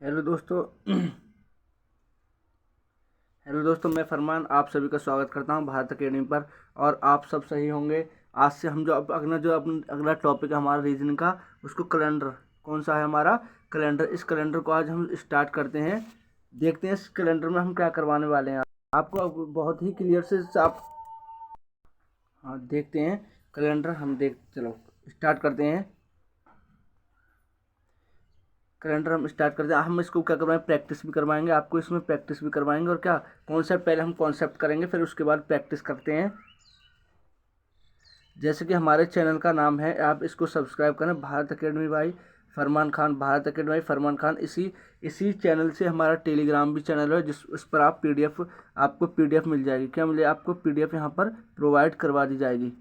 Hello दोस्तों। Hello दोस्तों, मैं फरमान आप सभी का स्वागत करता हूं भारत अकेडमी पर। और आप सब सही होंगे। आज से हम जो अब अगला टॉपिक है हमारा रीजनिंग का, उसको कैलेंडर। कौन सा है हमारा? कैलेंडर। इस कैलेंडर को आज हम स्टार्ट करते हैं। देखते हैं इस कैलेंडर में हम क्या करवाने वाले हैं। आपको अब बहुत ही क्लियर से आप, हाँ, देखते हैं कैलेंडर। चलो स्टार्ट करते हैं। कैलेंडर हम स्टार्ट करते हैं। हम इसको क्या करवाएंगे, प्रैक्टिस भी करवाएंगे आपको। इसमें प्रैक्टिस भी करवाएंगे और क्या कॉन्सेप्ट, पहले हम कॉन्सेप्ट करेंगे फिर उसके बाद प्रैक्टिस करते हैं। जैसे कि हमारे चैनल का नाम है, आप इसको सब्सक्राइब करें, Bharat academy by Farman Khan. Bharat academy by Farman Khan. इसी चैनल से हमारा टेलीग्राम भी चैनल है, जिस उस पर आप पीडीएफ, आपको पीडीएफ मिल जाएगी। क्या मिले? आपको पीडीएफ यहाँ पर प्रोवाइड करवा दी जाएगी।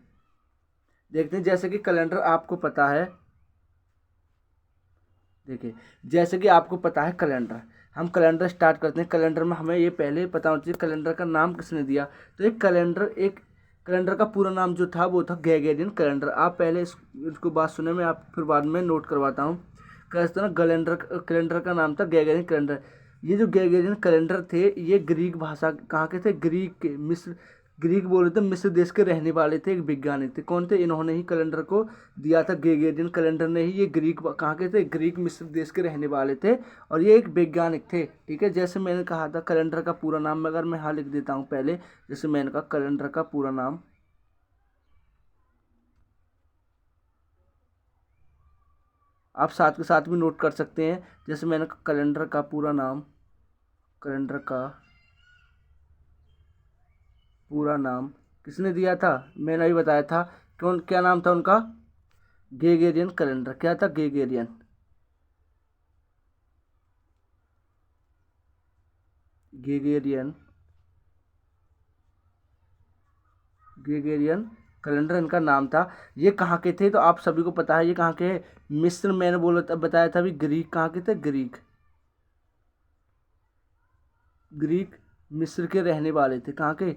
देखते हैं, जैसे कि कैलेंडर आपको पता है। देखिए, जैसे कि आपको पता है कैलेंडर, हम कैलेंडर स्टार्ट करते हैं। कैलेंडर में हमें ये पहले पता होना चाहिए कैलेंडर का नाम किसने दिया। तो एक कैलेंडर का पूरा नाम जो था वो था ग्रेगोरियन कैलेंडर। आप पहले इसको बात सुने, मैं आप फिर बाद में नोट करवाता हूँ। कहते ना, कैलेंडर का नाम था ग्रेगोरियन कैलेंडर। ये जो ग्रेगोरियन कैलेंडर थे, ये ग्रीक भाषा कहाँ के थे? ग्रीक के, मिस्र। ग्रीक बोले थे, मिस्र देश के रहने वाले थे, एक वैज्ञानिक थे। कौन थे? इन्होंने ही कैलेंडर को दिया था। ग्रेगोरियन कैलेंडर ने ही, ये ग्रीक कहाँ के थे? ग्रीक मिस्र देश के रहने वाले थे और ये एक वैज्ञानिक थे। ठीक है, जैसे मैंने कहा था कैलेंडर का पूरा नाम, अगर मैं यहाँ लिख देता हूँ पहले, जैसे मैंने कहा कैलेंडर का पूरा नाम, आप साथ के साथ भी नोट कर सकते हैं। जैसे मैंने कहा कैलेंडर का पूरा नाम, कैलेंडर का पूरा नाम किसने दिया था? मैंने अभी बताया था। कौन, क्या नाम था उनका? Gregorian calendar. क्या था? ग्रेगोरियन। ग्रेगोरियन ग्रेगोरियन कैलेंडर इनका नाम था। ये कहाँ के थे? तो आप सभी को पता है ये कहाँ के हैं। मिस्र। मैंने बोला था, बताया था अभी। ग्रीक कहाँ के थे? ग्रीक। ग्रीक मिस्र के रहने वाले थे। कहाँ के?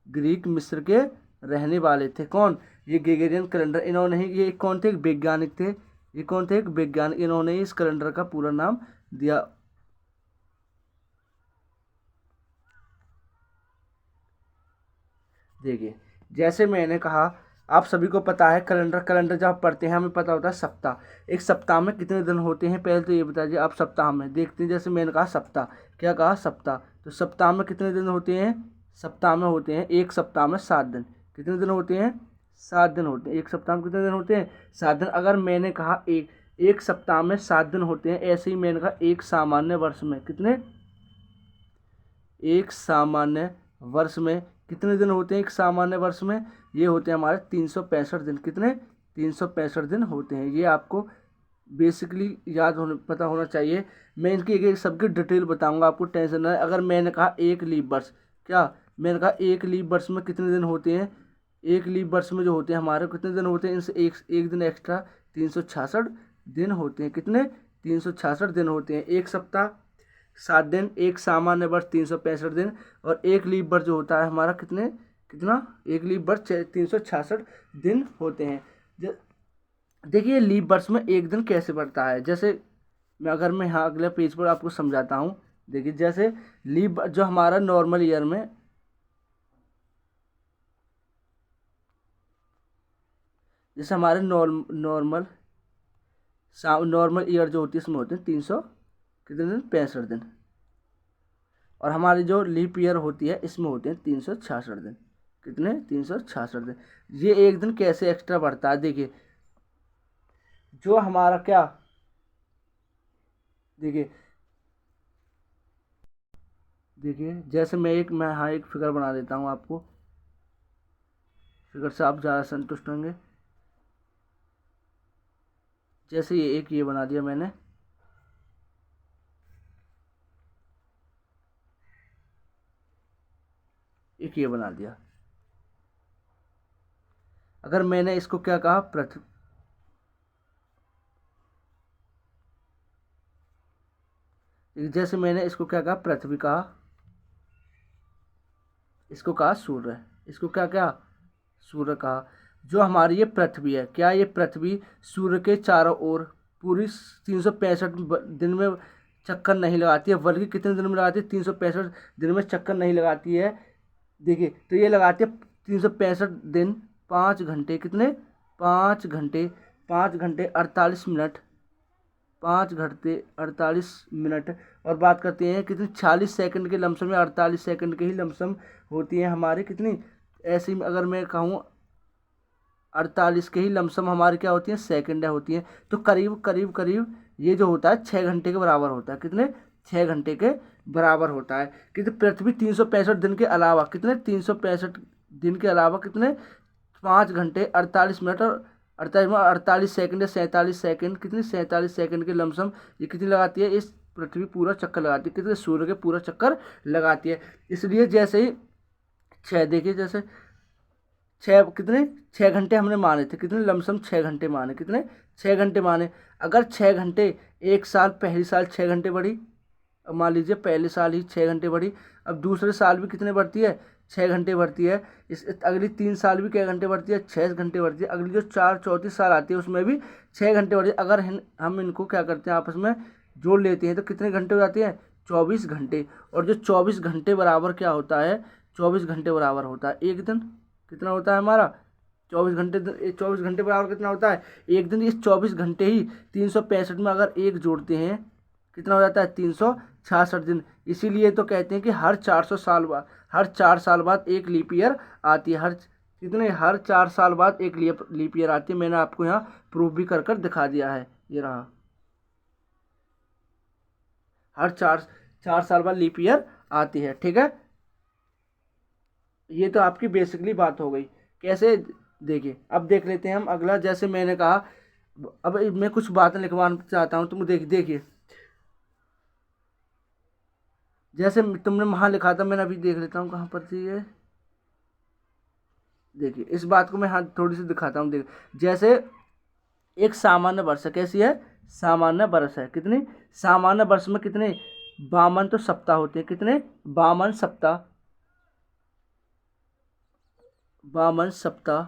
ग्रीक मिस्र के रहने वाले थे। कौन? ये ग्रेगोरियन कैलेंडर। इन्होंने ही, ये कौन थे? एक वैज्ञानिक थे। ये कौन थे? एक वैज्ञानिक। इन्होंने ही इस कैलेंडर का पूरा नाम दिया। देखिए, जैसे मैंने कहा, आप सभी को पता है कैलेंडर। कैलेंडर जब आप पढ़ते हैं हमें पता होता है सप्ताह। एक सप्ताह में कितने दिन होते हैं? पहले तो ये बताइए आप। सप्ताह में देखते हैं, जैसे मैंने कहा सप्ताह, क्या कहा? सप्ताह। तो सप्ताह में कितने दिन होते हैं? सप्ताह में होते हैं, एक सप्ताह में 7 दिन। कितने दिन होते हैं? 7 दिन होते हैं। एक सप्ताह में कितने दिन होते हैं? 7 दिन। अगर मैंने कहा एक सप्ताह में 7 दिन होते हैं, ऐसे ही मैंने कहा एक सामान्य वर्ष में कितने, एक सामान्य वर्ष में कितने दिन होते हैं? एक सामान्य वर्ष में ये होते हैं हमारे 365 दिन। कितने? 365 दिन होते हैं। ये आपको बेसिकली याद होने, पता होना चाहिए। मैं इनकी एक एक सबकी डिटेल बताऊंगा, आपको टेंशन ना है। अगर मैंने कहा एक लीप वर्ष, क्या मैंने कहा एक लीप वर्ष में कितने दिन होते हैं? एक लीप वर्ष में जो होते हैं हमारे, कितने दिन होते हैं? इनसे एक एक दिन एक्स्ट्रा, 366 दिन होते हैं। कितने? 366 दिन होते हैं। एक सप्ताह 7 दिन, एक सामान्य वर्ष 365 दिन, और एक लीप वर्ष जो होता है हमारा, कितना? एक लीप वर्ष 366 दिन होते हैं। देखिए, लीप वर्ष में एक दिन कैसे बढ़ता है, जैसे मैं यहाँ अगले पेज पर आपको समझाता हूँ। देखिए, जैसे लीप जो हमारा नॉर्मल ईयर में, जैसे हमारे नॉर्मल ईयर जो होती है इसमें होते हैं 300 कितने दिन? 65 दिन। और हमारी जो लीप ईयर होती है इसमें होते हैं 366 दिन। कितने? 366 दिन। ये एक दिन कैसे एक्स्ट्रा बढ़ता है? देखिए, जो हमारा क्या, देखिए देखिए जैसे मैं यहाँ एक फिगर बना देता हूँ आपको। फिगर से आप ज़्यादा संतुष्ट होंगे। जैसे ये बना दिया मैंने। एक ये बना दिया। अगर मैंने इसको क्या कहा, पृथ्वी, जैसे मैंने इसको क्या कहा, पृथ्वी कहा, इसको कहा सूर्य, इसको क्या क्या, सूर्य कहा। जो हमारी ये पृथ्वी है, क्या ये पृथ्वी सूर्य के चारों ओर पूरी 365 दिन में चक्कर नहीं लगाती है, बल्कि कितने दिन में लगाती है, 365 दिन में चक्कर नहीं लगाती है। देखिए तो ये लगाती है 365 दिन 5 घंटे, कितने 5 घंटे, 5 घंटे 48 मिनट, 5 घंटे 48 मिनट। और बात करते हैं कितनी 46 सेकंड के लमसम में, 48 सेकंड के ही लमसम होती है हमारी कितनी, ऐसी अगर मैं कहूँ 48 के ही लमसम हमारी क्या होती है, सेकंड होती हैं। तो करीब करीब करीब ये जो होता है 6 घंटे के बराबर होता है, कितने 6 घंटे के बराबर होता है। कितने पृथ्वी 365 दिन के अलावा, कितने 365 दिन के अलावा कितने 5 घंटे 48 मिनट और 48 सेकंड या 47 सेकंड, कितनी 47 सेकंड के लमसम ये कितनी लगाती है, इस पृथ्वी पूरा चक्कर लगाती है, कितने सूर्य के पूरा चक्कर लगाती है। इसलिए जैसे ही छः, देखिए जैसे छः, कितने 6 घंटे हमने माने थे, कितने लमसम 6 घंटे माने, कितने 6 घंटे माने। अगर 6 घंटे एक साल, पहली साल 6 घंटे बढ़ी, अब मान लीजिए पहले साल ही 6 घंटे बढ़ी, अब दूसरे साल भी कितने बढ़ती है, 6 घंटे बढ़ती है। इस अगली 3 साल भी क्या घंटे बढ़ती है, 6 घंटे बढ़ती है। अगली जो चौथी साल आती है उसमें भी 6 घंटे बढ़ती है। अगर हम इनको क्या करते हैं, आपस में जोड़ लेते हैं तो कितने घंटे हो जाते हैं, 24 घंटे। और जो 24 घंटे बराबर क्या होता है, 24 घंटे बराबर होता है एक दिन। कितना होता है हमारा 24 घंटे, 24 घंटे बराबर कितना होता है एक दिन। इस 24 घंटे ही 365 में अगर एक जोड़ते हैं कितना हो जाता है, 366 दिन। इसीलिए तो कहते हैं कि हर 400 साल बाद, हर 4 साल बाद एक लीप ईयर आती है। हर 4 साल बाद एक लीप ईयर आती है। मैंने आपको यहाँ प्रूफ भी कर दिखा दिया है, ये रहा, हर चार साल बाद लीप ईयर आती है। ठीक है, ये तो आपकी बेसिकली बात हो गई। कैसे, देखिए अब देख लेते हैं हम अगला। जैसे मैंने कहा, अब मैं कुछ बातें लिखवाना चाहता हूँ, तुम देखिए जैसे तुमने वहाँ लिखा था, मैंने अभी देख लेता हूँ कहाँ पर थी ये। देखिए इस बात को मैं हाँ थोड़ी सी दिखाता हूँ। देखिए जैसे एक सामान्य वर्ष है, कैसी है, सामान्य वर्ष है। कितनी, सामान्य वर्ष में कितने 52 तो सप्ताह होते हैं, कितने 52 सप्ताह, 52 सप्ताह।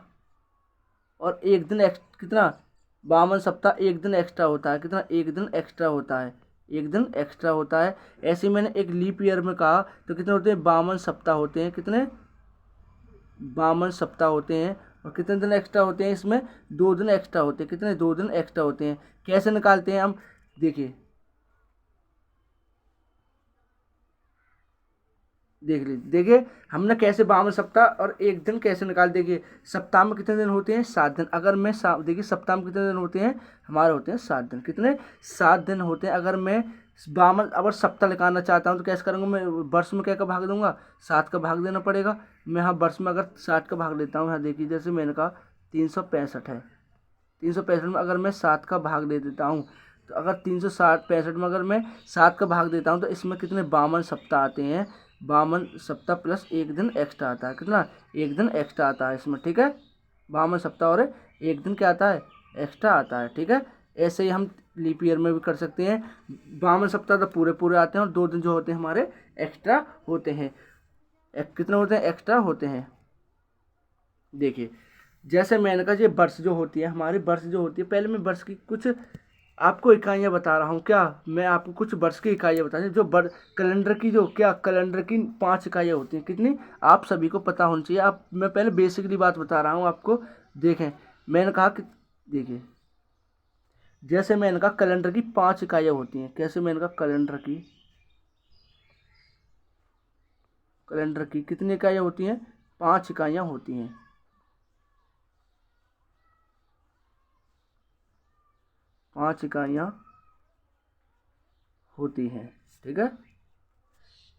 और एक दिन कितना 52 सप्ताह, एक दिन एक्स्ट्रा होता है, कितना एक दिन एक्स्ट्रा होता है, एक दिन एक्स्ट्रा होता है। ऐसे ही मैंने एक लीप ईयर में कहा तो कितने होते हैं, 52 सप्ताह होते हैं, कितने 52 सप्ताह होते हैं। और कितने दिन एक्स्ट्रा होते हैं इसमें, 2 दिन एक्स्ट्रा होते हैं, कितने 2 दिन एक्स्ट्रा होते हैं। कैसे निकालते हैं हम, देखिए देख लीजिए, देखिए हमने कैसे 52 सप्ताह और एक दिन कैसे निकाल। देखिए सप्ताह में कितने दिन होते हैं, 7 दिन। अगर मैं देखिए सप्ताह में कितने दिन होते हैं हमारे, होते हैं 7 दिन, कितने 7 दिन होते हैं। अगर मैं 52 अगर सप्ताह निकालना चाहता हूँ तो कैसे करूँगा, मैं वर्ष में क्या का भाग दूंगा, 7 का भाग देना पड़ेगा। मैं हाँ वर्ष में अगर 60 का भाग देता हूँ, यहाँ देखिए जैसे मैंने कहा 365 है, 365 में अगर मैं 7 का भाग दे देता हूँ, तो अगर 365 में अगर मैं 7 का भाग देता हूँ तो इसमें कितने 52 सप्ताह आते हैं। 52 सप्ताह प्लस एक दिन एक्स्ट्रा आता है, कितना एक दिन एक्स्ट्रा आता है इसमें। ठीक है, 52 सप्ताह और एक दिन क्या आता है, एक्स्ट्रा आता है। ठीक है, ऐसे ही हम लीप ईयर में भी कर सकते हैं। 52 सप्ताह तो पूरे पूरे आते हैं और 2 दिन जो होते हैं हमारे एक्स्ट्रा होते हैं। कितने होते हैं, एक्स्ट्रा होते हैं। देखिए जैसे मैंने कहा, ये वर्ष जो होती है हमारी, वर्ष जो होती है, पहले मैं वर्ष की कुछ आपको इकाइयाँ बता रहा हूँ। क्या, मैं आपको कुछ वर्ष की इकाइयाँ बता रही हूँ। जो कैलेंडर की, जो क्या कैलेंडर की 5 इकाइयाँ होती हैं, कितनी आप सभी को पता होनी चाहिए। आप, मैं पहले बेसिकली बात बता रहा हूँ आपको। देखें मैंने कहा कि, देखिए जैसे मैंने कहा कैलेंडर की 5 इकाइयाँ होती हैं। कैसे, मैंने कहा कैलेंडर की कितनी इकाइयाँ होती हैं, 5 इकाइयाँ होती हैं, 5 इकाइयाँ होती हैं। ठीक है,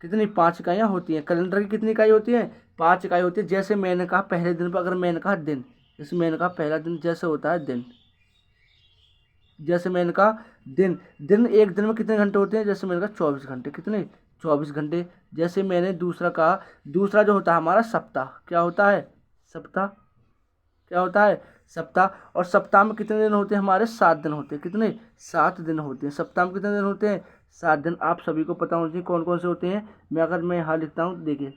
कितनी 5 इकाइयाँ होती हैं। कैलेंडर की कितनी इकाई होती है, 5 इकाई होती है। जैसे मैंने कहा पहले दिन पर, अगर मैंने कहा दिन, जैसे मैंने कहा पहला दिन जैसे होता है दिन, जैसे मैंने कहा दिन, एक दिन में कितने घंटे होते हैं, जैसे मैंने कहा 24 घंटे, कितने 24 घंटे। जैसे मैंने दूसरा कहा, दूसरा जो होता है हमारा सप्ताह, क्या होता है, सप्ताह, क्या होता है, सप्ताह। और सप्ताह में कितने दिन होते हैं हमारे, 7 दिन होते हैं, कितने 7 दिन होते हैं। सप्ताह में कितने दिन होते हैं, 7 दिन। आप सभी को पता होना चाहिए कौन कौन से होते हैं। मैं यहाँ लिखता हूँ, देखिए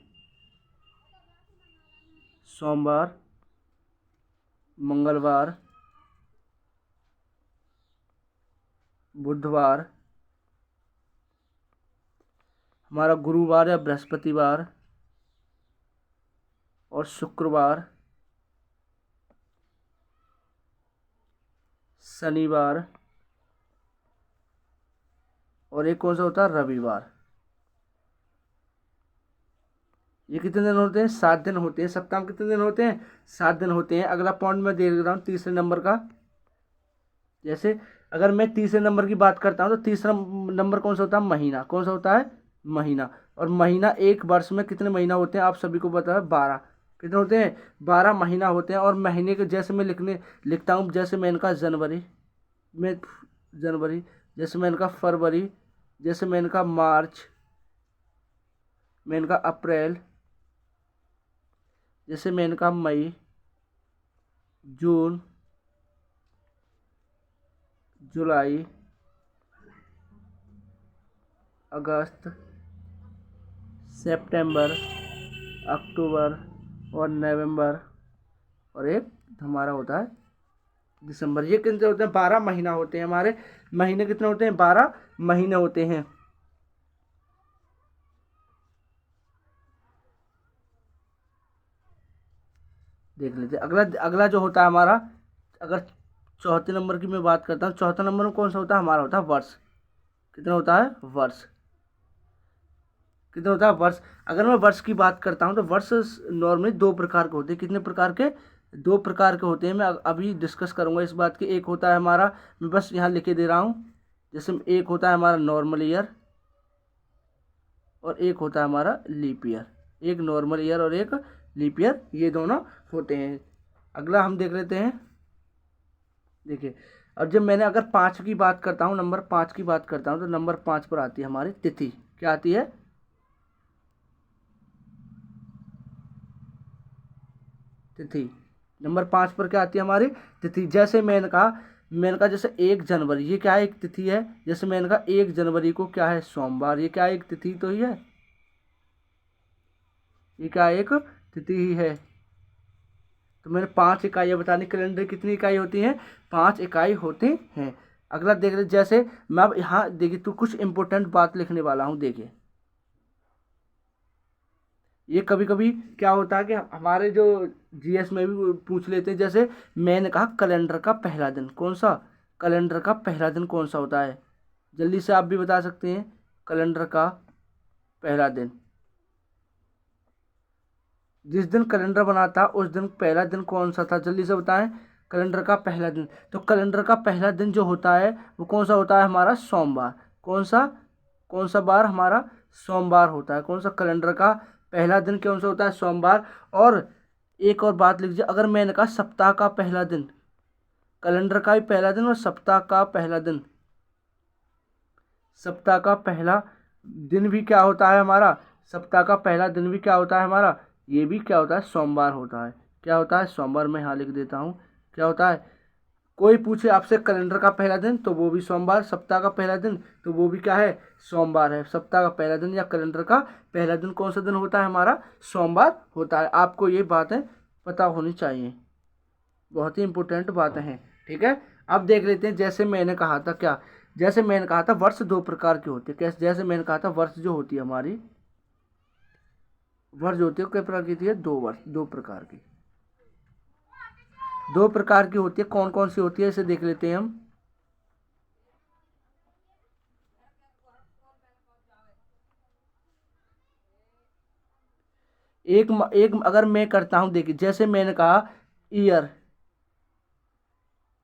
सोमवार, मंगलवार, बुधवार, हमारा गुरुवार या बृहस्पतिवार और शुक्रवार, शनिवार और एक कौन सा होता है, रविवार। ये कितने दिन होते हैं, 7 दिन होते हैं। सप्ताह में कितने दिन होते हैं, 7 दिन होते हैं। अगला पॉइंट मैं दे रहा हूँ तीसरे नंबर का। जैसे अगर मैं तीसरे नंबर की बात करता हूँ तो तीसरा नंबर कौन सा होता है, महीना। कौन सा होता है, महीना। और महीना एक वर्ष में कितने महीना होते हैं, आप सभी को पता है, 12। कितने होते हैं, 12 महीना होते हैं। और महीने के जैसे मैं लिखता हूँ, जैसे मैं इनका जनवरी, जैसे मैं इनका फरवरी, जैसे मैं इनका मार्च, मैं इनका अप्रैल, जैसे मैं इनका मई, जून, जुलाई, अगस्त, सितंबर, अक्टूबर और नवंबर और एक हमारा होता है दिसंबर। ये कितने होते हैं, 12 महीना होते हैं। हमारे महीने कितने होते हैं, 12 महीने होते हैं। देख लीजिए अगला अगला जो होता है हमारा, अगर चौथे नंबर की मैं बात करता हूँ, चौथा नंबर में कौन सा होता है, हमारा होता है वर्ष। कितना होता है, वर्ष। कितना होता है, वर्ष। अगर मैं वर्ष की बात करता हूँ तो वर्ष नॉर्मली 2 प्रकार के होते हैं। कितने प्रकार के, 2 प्रकार के होते हैं। मैं अभी डिस्कस करूंगा इस बात की। एक होता है हमारा, मैं बस यहाँ लिखे दे रहा हूँ, जैसे एक होता है हमारा नॉर्मल ईयर और एक होता है हमारा लीप ईयर। एक नॉर्मल ईयर और एक लीप ईयर, ये दोनों होते हैं। अगला हम देख लेते हैं। देखिए, और जब मैंने अगर 5 की बात करता हूँ, नंबर 5 की बात करता हूँ, तो नंबर 5 पर आती है हमारी तिथि। क्या आती है, तिथि। नंबर 5 पर क्या आती है हमारी, तिथि। जैसे मैंने कहा जैसे 1 जनवरी, ये क्या है, एक तिथि है। जैसे मैंने कहा 1 जनवरी को क्या है, सोमवार। ये क्या है, एक तिथि तो ही है, ये क्या है, एक तिथि ही है। तो मैंने 5 इकाइयाँ बतानी। कैलेंडर कितनी इकाई होती हैं, 5 इकाई होती हैं। अगला देख रहे, जैसे मैं अब यहाँ देखिए तो कुछ इंपॉर्टेंट बात लिखने वाला हूँ। देखिए, ये कभी कभी क्या होता है कि हमारे जो जीएस में भी पूछ लेते हैं। जैसे मैंने कहा कैलेंडर का पहला दिन कौन सा, कैलेंडर का पहला दिन कौन सा होता है, जल्दी से आप भी बता सकते हैं। कैलेंडर का पहला दिन, जिस दिन कैलेंडर बना था उस दिन पहला दिन कौन सा था, जल्दी से बताएं। कैलेंडर का पहला दिन, तो कैलेंडर का पहला दिन जो होता है वो कौन सा होता है, हमारा सोमवार। कौन सा बार, हमारा सोमवार होता है। कौन सा, कैलेंडर का पहला दिन कौन सा होता है, सोमवार। और एक और बात लिख लीजिए, अगर मैंने कहा सप्ताह का पहला दिन, कैलेंडर का भी पहला दिन और सप्ताह का पहला दिन, सप्ताह का पहला दिन भी क्या होता है हमारा, सप्ताह का पहला दिन भी क्या होता है हमारा, ये भी क्या होता है, सोमवार होता है। क्या होता है, सोमवार। मैं यहाँ लिख देता हूँ, क्या होता है। कोई पूछे आपसे कैलेंडर का पहला दिन तो वो भी सोमवार, सप्ताह का पहला दिन तो वो भी क्या है, सोमवार है। सप्ताह का पहला दिन या कैलेंडर का पहला दिन कौन सा दिन होता है, हमारा सोमवार होता है। आपको ये बातें पता होनी चाहिए, बहुत ही इंपॉर्टेंट बातें हैं। ठीक है, अब देख लेते हैं। जैसे मैंने कहा था क्या, जैसे मैंने कहा था वर्ष 2 प्रकार के होते हैं। कैसे, जैसे मैंने कहा था वर्ष जो होती है हमारी, वर्ष होती है, कई प्रकार की होती है, 2 वर्ष, 2 प्रकार की, 2 प्रकार की होती है। कौन कौन सी होती है इसे देख लेते हैं हम। एक अगर मैं करता हूं, देखिए जैसे मैंने कहा ईयर,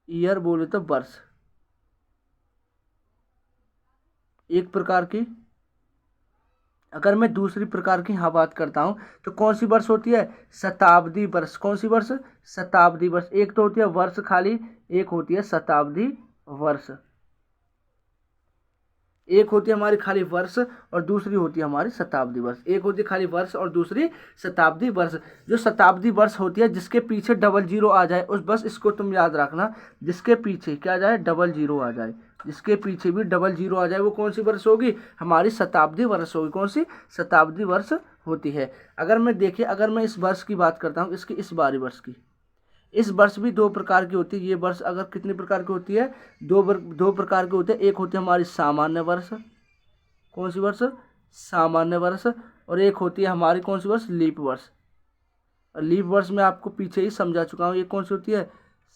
ईयर बोले तो वर्ष, एक प्रकार की। अगर मैं दूसरी प्रकार की यहाँ बात करता हूँ तो कौन सी वर्ष होती है, शताब्दी वर्ष। कौन सी वर्ष, शताब्दी वर्ष। एक तो होती है वर्ष खाली, एक होती है शताब्दी वर्ष। एक होती है हमारी खाली वर्ष और दूसरी होती है हमारी शताब्दी वर्ष। एक होती है खाली वर्ष और दूसरी शताब्दी वर्ष। जो शताब्दी वर्ष होती है जिसके पीछे डबल जीरो आ जाए, उस बस इसको तुम याद रखना, जिसके पीछे क्या जाए, डबल जीरो आ जाए, जिसके पीछे भी डबल जीरो आ जाए वो कौन सी वर्ष होगी, हमारी शताब्दी वर्ष होगी। कौन सी, शताब्दी वर्ष होती है। अगर मैं देखिए, अगर मैं इस वर्ष की बात करता हूँ, इसकी इस बारी वर्ष की, इस वर्ष भी 2 प्रकार की होती है। ये वर्ष अगर कितनी प्रकार की होती है, 2 प्रकार के होते हैं। एक होती है हमारी सामान्य वर्ष। कौन सी वर्ष, सामान्य वर्ष, और एक होती है हमारी कौन सी वर्ष, लीप वर्ष। और लीप वर्ष में आपको पीछे ही समझा चुका हूँ, ये कौन सी होती है,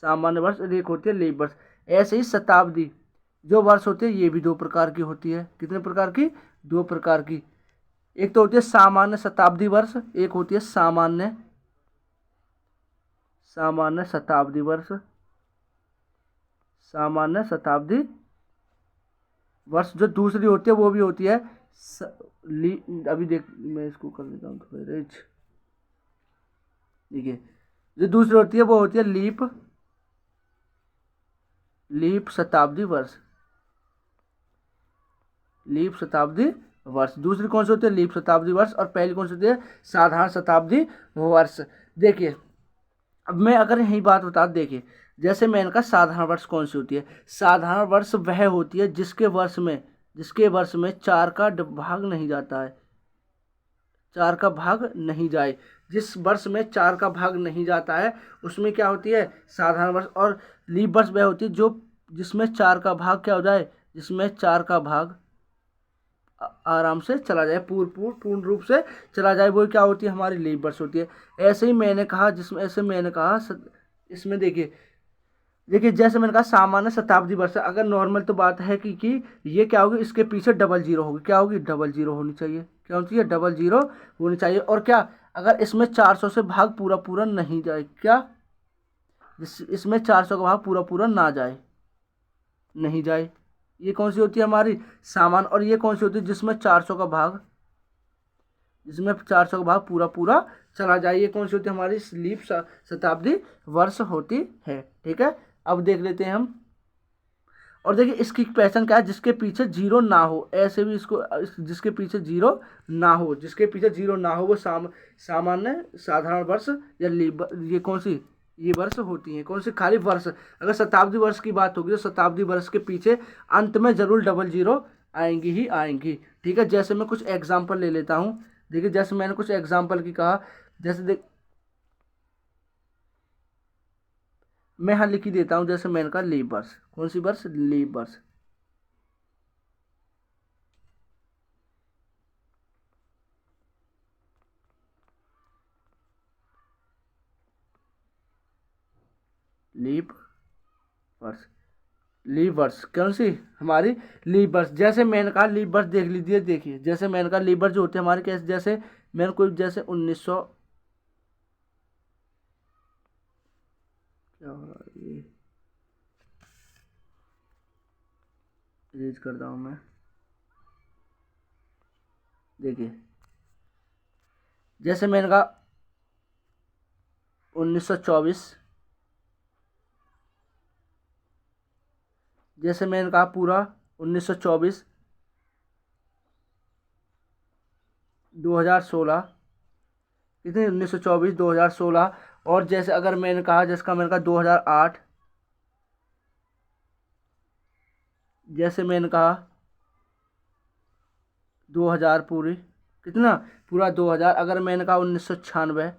सामान्य वर्ष, और एक होती है लीप वर्ष। ऐसे ही शताब्दी जो वर्ष होती है ये भी दो प्रकार की होती है। कितने प्रकार की, दो प्रकार की। एक तो होती है सामान्य शताब्दी वर्ष, एक होती है सामान्य शताब्दी वर्ष, सामान्य शताब्दी वर्ष। जो दूसरी होती है वो भी होती है अभी देख, मैं इसको कर देता हूँ थोड़ा रेज। देखिए, जो दूसरी होती है वो होती है लीप शताब्दी वर्ष, लीप शताब्दी वर्ष। दूसरी कौन सी होती है, लीप शताब्दी वर्ष, और पहली कौन सी होती है, साधारण शताब्दी वर्ष। देखिए, अब मैं अगर यही बात बता, देखिए जैसे मैंने कहा साधारण वर्ष कौन सी होती है, साधारण वर्ष वह होती है जिसके वर्ष में 4 का भाग नहीं जाता है, 4 का भाग नहीं जाए। जिस वर्ष में 4 का भाग नहीं जाता है उसमें क्या होती है, साधारण वर्ष। और लीप वर्ष वह होती है जो जिसमें 4 का भाग क्या हो जाए, जिसमें 4 का भाग आराम से चला जाए, पूर्ण रूप से चला जाए, वो क्या होती है, हमारी लीप वर्ष होती है। ऐसे ही मैंने कहा इसमें देखिए जैसे मैंने कहा सामान्य शताब्दी वर्ष। अगर नॉर्मल तो बात है कि ये क्या होगी, इसके पीछे डबल जीरो होगी, क्या होगी, डबल जीरो होनी चाहिए, क्या होनी चाहिए, डबल जीरो होनी चाहिए। और क्या, अगर इसमें 400 से भाग पूरा नहीं जाए, क्या इसमें 400 का भाग पूरा ना जाए, नहीं जाए, ये कौन सी होती है, हमारी सामान्य। और ये कौन सी होती है, जिसमें 400 का भाग पूरा चला जाए, ये कौन सी होती है, हमारी लीप शताब्दी वर्ष होती है। ठीक है, अब देख लेते हैं हम। और देखिए इसकी पहचान क्या है, जिसके पीछे जीरो ना हो, ऐसे भी इसको जिसके पीछे जीरो ना हो, वो सामान्य साधारण वर्ष या लीप, ये कौन सी, ये वर्ष होती हैं, कौन सी, खाली वर्ष। अगर शताब्दी वर्ष की बात होगी तो शताब्दी वर्ष के पीछे अंत में जरूर डबल जीरो आएंगी ही आएंगी। ठीक है, जैसे मैं कुछ एग्जाम्पल ले लेता हूँ। देखिए जैसे मैंने कुछ एग्जाम्पल की कहा, जैसे मैं यहाँ लिख ही देता हूँ। जैसे मैंने कहा लीप वर्ष, कौन सी वर्ष, लीप वर्ष। लीप वर्ष कौन सी, हमारी लीप वर्ष। जैसे मैंने कहा लीप वर्ष देख लीजिए, देखिए जैसे मैंने कहा लीप वर्ष जो होते हैं हमारे कैसे, जैसे मैंने कोई जैसे 1900 क्या हो रहा है, ये रीड करता हूँ मैं। देखिए जैसे मैंने कहा 1924, जैसे मैंने कहा पूरा 1924, 2016, कितने, 1924, 2016। और जैसे अगर मैंने कहा, जिसका मैंने कहा 2008, जैसे मैंने कहा 2000 पूरी, कितना, पूरा 2000। अगर मैंने कहा 1996,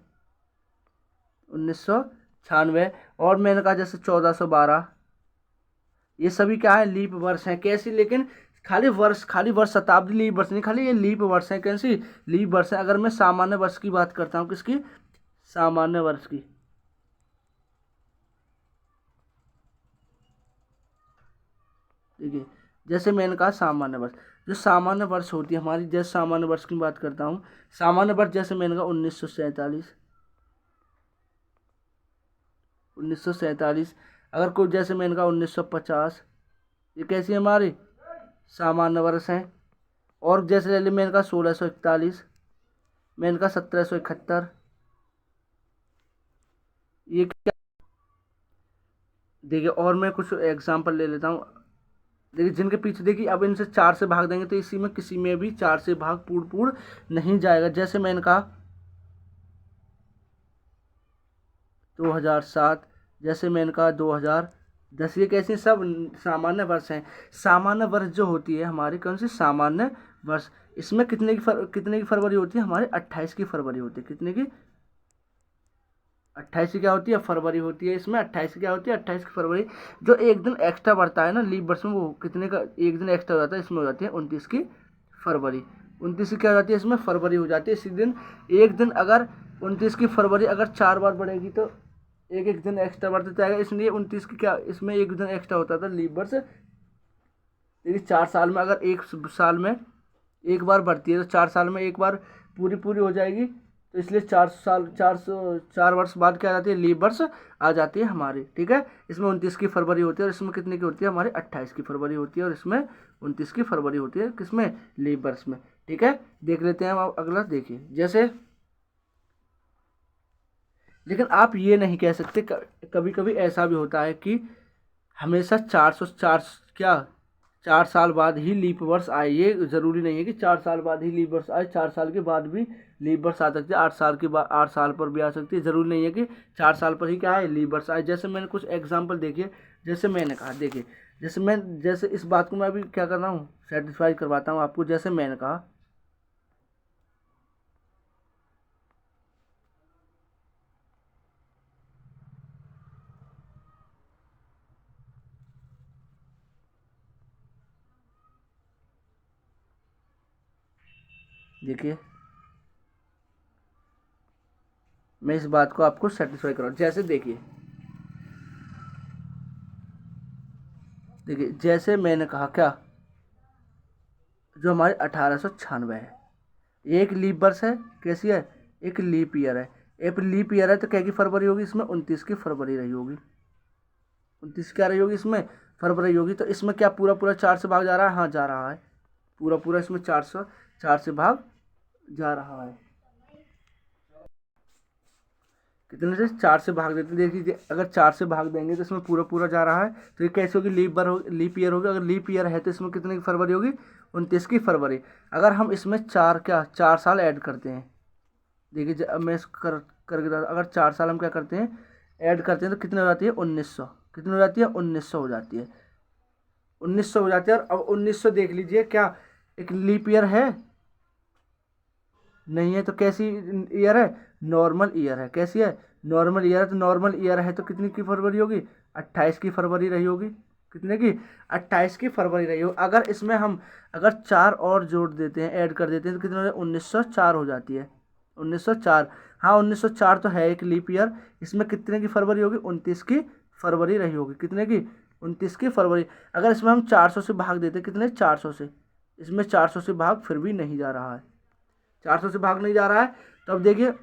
और मैंने कहा जैसे 1412, ये सभी क्या है, लीप वर्ष हैं। कैसी, लेकिन खाली वर्ष शताब्दी लीप वर्ष नहीं, खाली ये लीप वर्ष हैं। कैसी, लीप वर्ष है। अगर मैं सामान्य वर्ष की बात करता हूँ, किसकी, सामान्य वर्ष की, देखिए जैसे मैंने कहा सामान्य वर्ष, जो सामान्य वर्ष होती है हमारी, जैसे सामान्य वर्ष की बात करता हूँ, सामान्य वर्ष जैसे मैंने कहा 1947, अगर कोई जैसे मैंने कहा 1950, ये कैसी है, हमारी सामान्य वर्ष हैं। और जैसे मैंने कहा 1641, मैंने कहा 1771, ये क्या, देखिए और मैं कुछ एग्जांपल ले लेता हूँ। देखिए जिनके पीछे, देखिए अब इनसे 4 से भाग देंगे तो इसी में किसी में भी 4 से भाग पूर्ण नहीं जाएगा। जैसे मैंने कहा 2007, जैसे मैंने कहा 2010, ये कैसे, सब सामान्य वर्ष हैं। सामान्य वर्ष जो होती है हमारी, कौन सी, सामान्य वर्ष, इसमें कितने की फरवरी होती है, हमारे 28 की फरवरी होती है। कितने की, 28 की क्या होती है, फरवरी होती है। इसमें 28 की क्या होती है, 28 की फरवरी। जो एक दिन एक्स्ट्रा बढ़ता है ना लीप वर्ष में, वो कितने का, एक दिन एक्स्ट्रा हो जाता है, इसमें हो जाती है 29 की फरवरी। 29 की क्या हो जाती है, इसमें फरवरी हो जाती है। इसी दिन एक दिन अगर 29 की फरवरी अगर 4 बार बढ़ेगी तो एक एक दिन एक्स्ट्रा बढ़ते जाएगा, इसलिए 29 की क्या इसमें एक दिन एक्स्ट्रा होता था लीप वर्ष। यदि 4 साल में अगर एक साल में एक बार बढ़ती है तो 4 साल में एक बार पूरी पूरी हो जाएगी, तो इसलिए 4 वर्ष बाद क्या आ जाती है, लीप वर्ष आ जाती है हमारी। ठीक है, इसमें 29 की फरवरी होती है और इसमें कितने की होती है हमारी 28 की फरवरी होती है और इसमें 29 की फरवरी होती है किसमें, लीप वर्ष में। ठीक है, देख लेते हैं हम अगला। देखिए जैसे, लेकिन आप ये नहीं कह सकते, कभी कभी ऐसा भी होता है कि हमेशा 404 क्या 4 साल बाद ही लीप वर्ष आए, ये ज़रूरी नहीं है कि 4 साल बाद ही लीप वर्ष आए, 4 साल के बाद भी लीप वर्ष आ सकती है, 8 साल के बाद 8 साल पर भी आ सकती है, ज़रूरी नहीं है कि 4 साल पर ही क्या है लीप वर्ष आए। जैसे मैंने कुछ एग्जाम्पल देखिए, जैसे मैंने कहा, देखिए जैसे इस बात को मैं अभी क्या कर रहा हूँ, सेटिस्फाई करवाता हूँ आपको। जैसे मैंने कहा, देखिए मैं इस बात को आपको सेटिस्फाई कर रहा हूँ। जैसे देखिए जैसे मैंने कहा क्या, जो हमारे 1896 है, एक लीप वर्ष है, कैसी है, एक लीप ईयर है। एक लीप ईयर है तो क्या की फरवरी होगी, इसमें 29 की फरवरी रही होगी, 29 क्या रही होगी, इसमें फरवरी होगी। तो इसमें क्या पूरा पूरा 4 से भाग जा रहा है, हाँ जा रहा है, पूरा पूरा इसमें 4 से भाग जा रहा है। कितने से, 4 से भाग देते हैं। देखिए अगर 4 से भाग देंगे तो इसमें पूरा पूरा जा रहा है, तो ये कैसे होगी, लीप ईयर होगी। अगर लीप ईयर है तो इसमें कितने की फरवरी होगी, 29 की फरवरी। अगर हम इसमें 4 साल ऐड करते हैं, देखिए अब मैं करके अगर 4 साल हम क्या करते हैं, ऐड करते हैं तो कितने हो जाती है, 1900। कितनी हो जाती है, 1900 हो जाती है, 1900 हो जाती है। और अब 1900 देख लीजिए, क्या एक लीप ईयर है, नहीं है, तो कैसी ईयर है, नॉर्मल ईयर है। कैसी है, नॉर्मल ईयर है। तो नॉर्मल ईयर है तो कितनी की फरवरी होगी, 28 की फरवरी रही होगी। कितने की, 28 की फरवरी रही होगी। अगर इसमें हम अगर 4 और जोड़ देते हैं, ऐड कर देते हैं, तो कितने हो जाए, 1904 हो जाती है, 1904। हाँ 1904 तो है एक लीप ईयर। इसमें कितने की फरवरी होगी, 29 की फरवरी रही होगी। कितने की, 29 की फरवरी। अगर इसमें हम 400 से भाग देते, कितने, 400 से, इसमें 400 से भाग फिर भी नहीं जा रहा है, 400 से भाग नहीं जा रहा है। तो अब देखिए,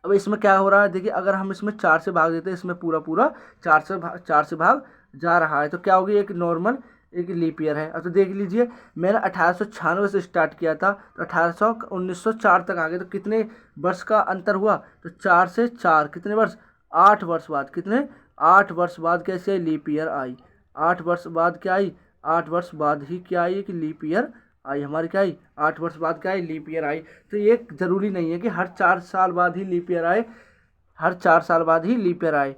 अब इसमें क्या हो रहा है, देखिए अगर हम इसमें 4 से भाग देते हैं, इसमें पूरा पूरा 4 से भाग जा रहा है, तो क्या होगी, एक नॉर्मल एक लीप ईयर है। अब तो देख लीजिए, मैंने 1896 से स्टार्ट किया था, तो 1904 तक आ गए, तो कितने वर्ष का अंतर हुआ, तो 4 से 4 कितने वर्ष, 8 वर्ष बाद। कितने, 8 वर्ष बाद कैसे लीप ईयर आई, 8 वर्ष बाद क्या आई, 8 वर्ष बाद ही क्या आई कि लीप ईयर आई हमारी, क्या आई, 8 वर्ष बाद क्या आई, लीप ईयर आई। तो ये ज़रूरी नहीं है कि हर 4 साल बाद ही लीप ईयर आए, हर 4 साल बाद ही लीप ईयर आए,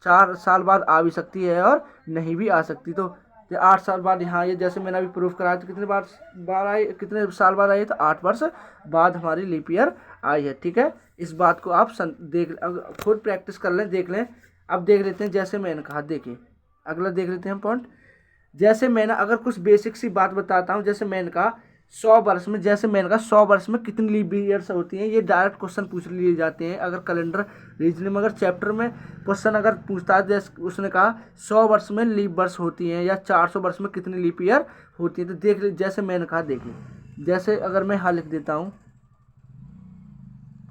4 साल बाद आ भी सकती है और नहीं भी आ सकती। तो 8 साल बाद, हाँ ये जैसे मैंने अभी प्रूफ कराया, तो कितने बार आए, कितने साल बाद आई है, तो 8 वर्ष बाद हमारी लीप ईयर आई है। ठीक है, इस बात को आप खुद प्रैक्टिस कर लें, देख लें। अब देख लेते हैं, जैसे मैंने कहा, देखिए अगला देख लेते हैं पॉइंट। जैसे मैंने अगर कुछ बेसिक सी बात बताता हूँ, जैसे मैंने कहा 100 वर्ष में, जैसे मैंने कहा 100 वर्ष में कितनी लीप ईयर्स होती हैं, ये डायरेक्ट क्वेश्चन पूछ लिए जाते हैं। अगर कैलेंडर रीजनिंग में अगर चैप्टर में क्वेश्चन अगर पूछता है, जैसे उसने कहा 100 वर्ष में लीप वर्ष होती हैं, या 400 वर्ष में कितनी लीप ईयर होती है, तो देख लीजिए, जैसे मैंने कहा, देखिए जैसे अगर मैं यहाँ लिख देता हूँ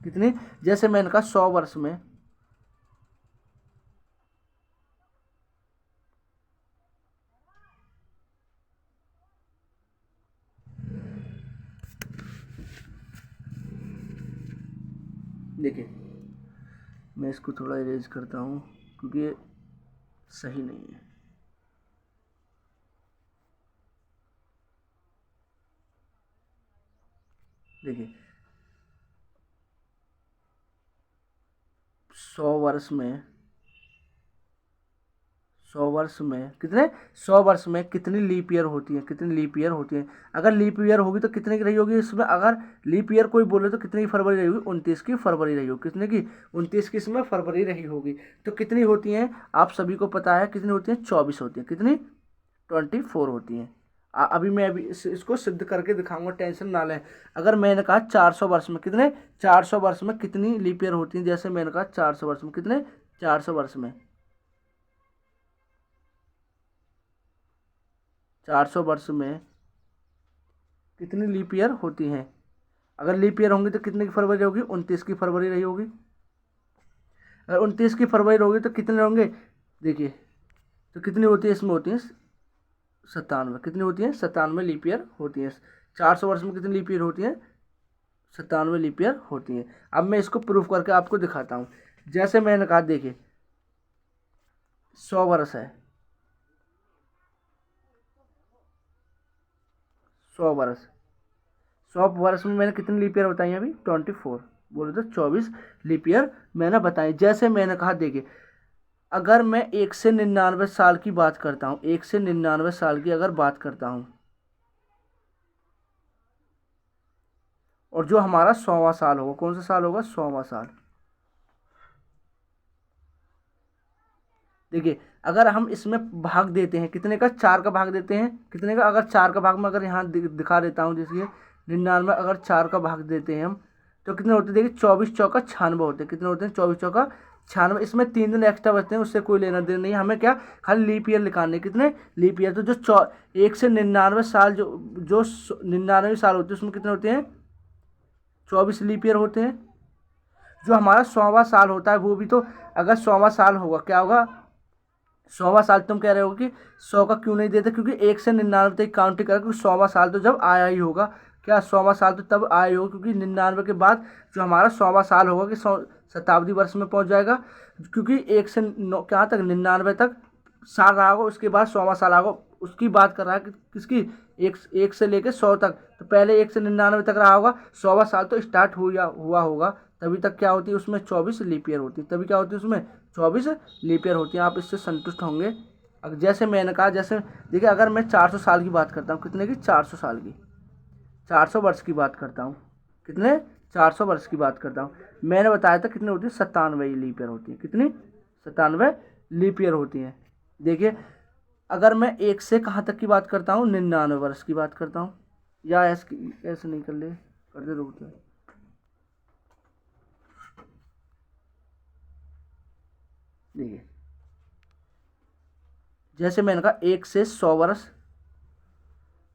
कितनी, जैसे मैंने कहा 100 वर्ष में, देखिए मैं इसको थोड़ा इरेज करता हूँ क्योंकि ये सही नहीं है। देखिए 100 वर्ष में, 100 वर्ष में कितने, 100 वर्ष में कितनी लीप ईयर होती है, कितनी लीप ईयर होती है। अगर लीप ईयर होगी तो कितने की रही होगी, इसमें अगर लीप ईयर कोई बोले तो कितनी फरवरी रही होगी, 29 की फरवरी रही होगी। कितने की, 29 की इसमें फरवरी रही होगी। तो कितनी होती हैं, आप सभी को पता है कितनी होती हैं, 24 होती हैं। कितनी, 24 होती हैं। अभी मैं इसको सिद्ध करके दिखाऊंगा, टेंशन ना लें। अगर मैंने कहा 400 वर्ष में कितने, 400 वर्ष में कितनी लीप ईयर होती है, जैसे मैंने कहा 400 वर्ष में कितने, 400 वर्ष में 400 वर्ष में कितनी लीप ईयर होती हैं। अगर लीप ईयर होंगी तो कितने की फरवरी होगी, 29 की फरवरी रही होगी। अगर 29 की फरवरी होगी तो कितने होंगे, देखिए तो कितनी होती है, इसमें होती है 97। कितनी होती है, 97 लीप ईयर होती है। 400 वर्ष में कितनी लीप ईयर होती है, 97 लीप ईयर होती है। अब मैं इसको प्रूफ करके आपको दिखाता हूँ। जैसे मैंने कहा देखिए 100 वर्ष है, 100 वर्ष, 100 वर्ष में मैंने कितनी लीप ईयर बताई अभी, 24 बोले तो 24 लीप ईयर मैंने बताई। जैसे मैंने कहा देखिए अगर मैं 1 से 99 साल की बात करता हूँ, 1 से 99 साल की अगर बात करता हूँ, और जो हमारा 100वां साल होगा, कौन सा साल होगा, 100वां साल। देखिए अगर हम इसमें भाग देते हैं कितने का, 4 का भाग देते हैं, कितने का, अगर 4 का भाग में अगर यहाँ दिखा देता हूँ, जैसे 99 अगर 4 का भाग देते हैं हम तो कितने होते हैं, देखिए 24 चौका 96 होते हैं। कितने होते हैं, 24 चौका 96। इसमें 3 दिन एक्स्ट्रा बचते हैं, उससे कोई लेना देना नहीं, हमें क्या खाली लीप ईयर निकालने, कितने लीप ईयर। तो जो 1 से 99 साल, जो 99 साल होते हैं उसमें कितने होते हैं, 24 लीप ईयर होते हैं। जो हमारा 100वां साल होता है वो भी तो, अगर 100वां साल होगा क्या होगा, 100वां साल तुम कह रहे हो कि 100 का क्यों नहीं देते, क्योंकि 1 से 99 तक काउंट ही करा, क्योंकि 100वां साल तो जब आया ही होगा, क्या 100वां साल तो तब आया ही होगा, क्योंकि 99 के बाद जो हमारा 100वां साल होगा कि 100 शताब्दी वर्ष में पहुंच जाएगा, क्योंकि 1 से कहाँ तक 99 तक साल रहा होगा, उसके बाद 100वां साल आएगा। उसकी बात कर रहा है कि किसकी, एक से लेकर 100 तक, तो पहले 1 से 99 तक रहा होगा, 100वां साल तो स्टार्ट हुआ होगा, तभी तक क्या होती है उसमें 24 लीप ईयर होती है, तभी क्या होती है उसमें 24 लीप ईयर होती है। आप इससे संतुष्ट होंगे। अगर जैसे मैंने कहा, जैसे देखिए अगर मैं 400 साल की बात करता हूँ, कितने की, 400 साल की, 400 वर्ष की बात करता हूँ, कितने, 400 वर्ष की बात करता हूँ, मैंने बताया था कितनी होती है, 97 लीप ईयर होती है। कितनी, 97 लीप ईयर होती है। देखिए अगर मैं 1 से कहाँ तक की बात करता हूँ, 99 वर्ष की बात करता हूँ, या ऐसे नहीं कर दे रुकते, देखिए जैसे मैंने कहा 1 से 100 वर्ष,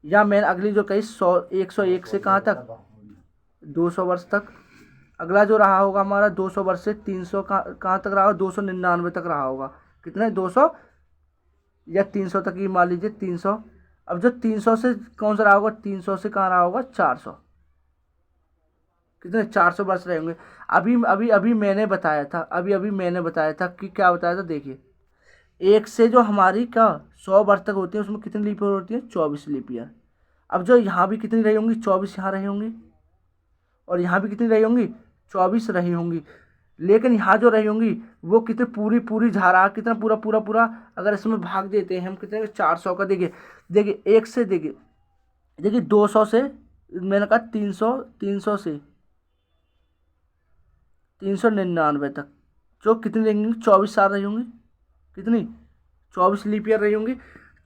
या मैंने अगली जो कही 100, 101 से कहाँ तक, 200 वर्ष तक। अगला जो रहा होगा हमारा 200 वर्ष से 300 कहाँ तक रहा होगा, 299 तक रहा होगा। कितने, 200 या 300 तक ही मान लीजिए, 300। अब जो 300 से कौन सा रहा होगा, 300 से कहाँ रहा होगा, 400। कितने, 400 वर्ष रहेंगे। अभी अभी अभी मैंने बताया था, अभी मैंने बताया था कि क्या बताया था, देखिए 1 से जो हमारी क्या 100 वर्ष तक होती है उसमें कितनी लीप ईयर होती है, 24 लीप ईयर। अब जो यहाँ भी कितनी रही होंगी, 24 यहाँ रही होंगी, और यहाँ भी कितनी रही होंगी, 24 रही होंगी। लेकिन यहाँ जो रही होंगी वो कितने, पूरी झारा कितना, पूरा अगर इसमें भाग देते हैं हम कितने, 400 का। देखिए 1 से, देखिए 200 से, मैंने कहा 300 से 399 तक, जो कितनी रहेंगी, 24 साल रही होंगी। कितनी, 24 लीप ईयर रही होंगी।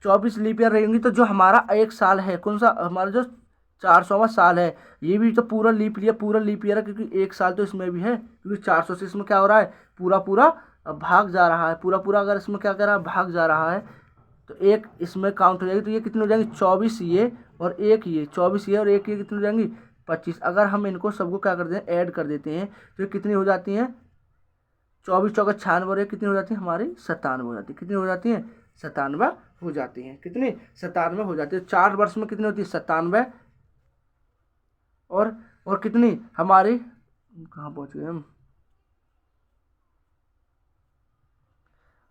24 लीप ईयर रही होंगी तो जो हमारा 1 साल है, कौन सा, हमारा जो 400वां साल है, ये भी तो पूरा लीप ईयर है, क्योंकि 1 साल तो इसमें भी है, क्योंकि 400 से इसमें क्या हो रहा है, पूरा भाग जा रहा है, पूरा अगर इसमें क्या कर रहा है, भाग जा रहा है, तो एक इसमें काउंट हो जाएगी। तो ये कितनी हो जाएंगी, 24 ये और एक ये, 24 ये और एक ये कितनी हो जाएंगी, 25। अगर हम इनको सबको क्या करते हैं, ऐड कर देते हैं, तो ये कितनी हो जाती हैं, 24 चौका 96 और ये कितनी हो जाती है हमारी, 97 हो जाती है। कितनी हो जाती है, 97 हो जाती हैं। कितनी, 97 हो जाती है। 4 वर्ष में कितनी होती है, 97। और कितनी हमारी, कहाँ पहुँच गए हम,